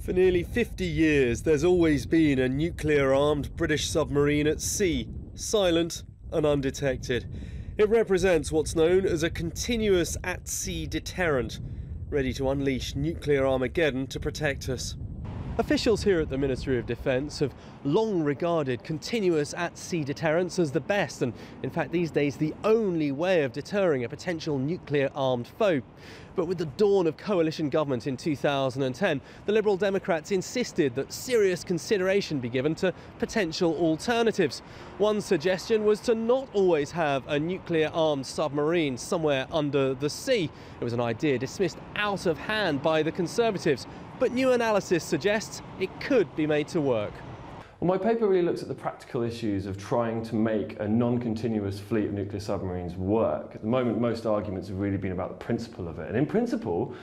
For nearly 50 years, there's always been a nuclear-armed British submarine at sea, silent and undetected. It represents what's known as a continuous at-sea deterrent, ready to unleash nuclear Armageddon to protect us. Officials here at the Ministry of Defence have long regarded continuous at-sea deterrents as the best and, in fact, these days the only way of deterring a potential nuclear-armed foe. But with the dawn of coalition government in 2010, the Liberal Democrats insisted that serious consideration be given to potential alternatives. One suggestion was to not always have a nuclear-armed submarine somewhere under the sea. It was an idea dismissed out of hand by the Conservatives. But new analysis suggests it could be made to work. Well, my paper really looks at the practical issues of trying to make a non-continuous fleet of nuclear submarines work. At the moment, most arguments have really been about the principle of it. And in principle,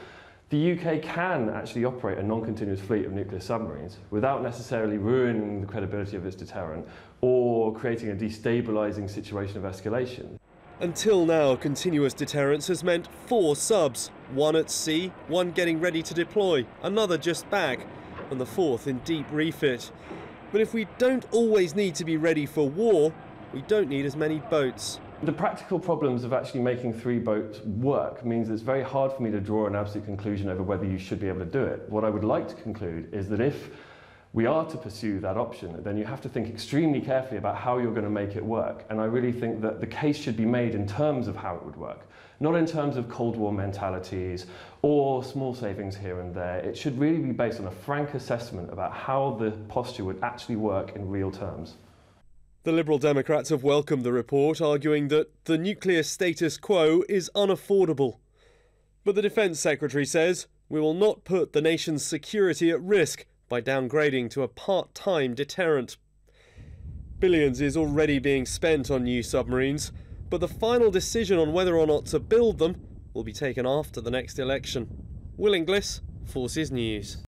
the UK can actually operate a non-continuous fleet of nuclear submarines without necessarily ruining the credibility of its deterrent or creating a destabilising situation of escalation. Until now, continuous deterrence has meant 4 subs, one at sea, one getting ready to deploy, another just back, and the 4th in deep refit. But if we don't always need to be ready for war, we don't need as many boats. The practical problems of actually making 3 boats work means it's very hard for me to draw an absolute conclusion over whether you should be able to do it. What I would like to conclude is that if we are to pursue that option, then you have to think extremely carefully about how you're going to make it work. And I really think that the case should be made in terms of how it would work, not in terms of Cold War mentalities or small savings here and there. It should really be based on a frank assessment about how the posture would actually work in real terms. The Liberal Democrats have welcomed the report, arguing that the nuclear status quo is unaffordable. But the Defence Secretary says we will not put the nation's security at risk by downgrading to a part-time deterrent. Billions is already being spent on new submarines, but the final decision on whether or not to build them will be taken after the next election. Will Inglis, Forces News.